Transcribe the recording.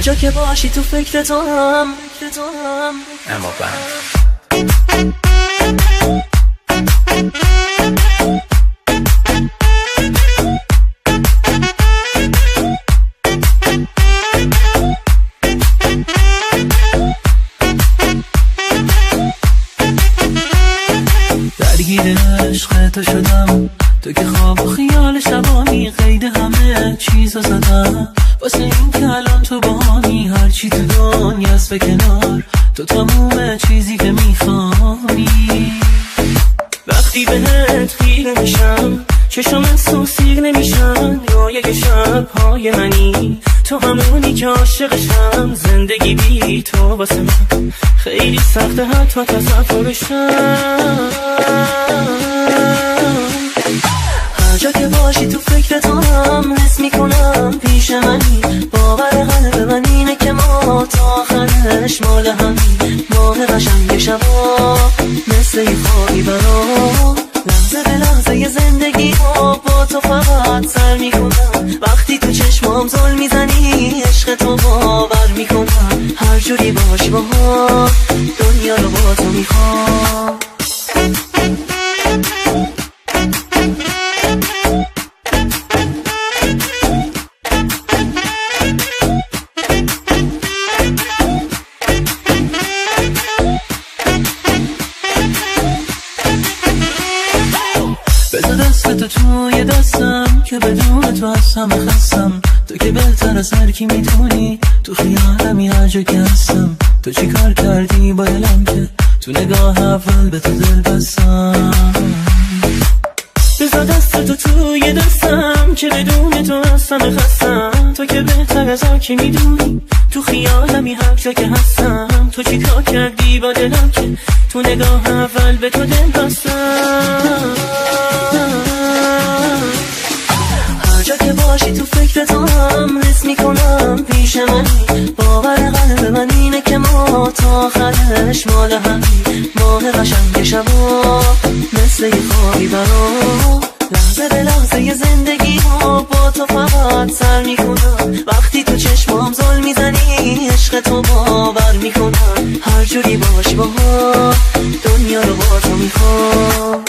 جا که باشی تو فکر تو هم اما درگیر عشق تو شدم، تو که خواب و خیال شبانی قید همه چیزو زدم، واسه این که الان تو بانی هرچی تو دنیاست به کنار، تو تموم چیزی که میخوانی. وقتی بهت خیره میشم چشم سوسیر نمیشن، رایه شبهای منی تو همونی که عاشقشم، زندگی بی تو واسه من خیلی سخته حتی تصورشم. هر جا که باشی تو فکر تو هم حس میکنم پیش منی، باور قلب من اینه که ما تا آخرش مال همین، ماه قشنگ شبا مثل یه خوابی برام، لحظه به لحظه زندگی با تو فقط سر میکنم، وقتی تو چشمام زل میزنی عشق تو باور میکنم، هر جوری باشی با هم دنیا رو با تو میخوام. بذار دست تو توی دستم که بدون تو از همه خستم، تو که بهتر از هر کی میتونی تو خیالمی هر جا که هستم، تو چی کار کردی با دلم که تو نگاه اول به تو دل بستم. بذار دست تو توی دستم که بدون تو از همه خستم، تو که بهتر از هر کی میدونی تو خیالمی هر جا که هستم، تو چی کار کردی با دلم که تو نگاه اول به تو دل بستم. هر جا که باشی تو فکر تو هم حس میکنم پیش منی، باور قلب من اینه که ما تا آخرش مال همین، ماه قشنگ شبا مثل یه خوابی برام، لحظه به لحظه زندگی با تو فقط سر میکنم، وقتی تو چشمام زل میزنی عشق تو باور میکنم، هر جوری باشی با هم دنیا رو با تو میخوام.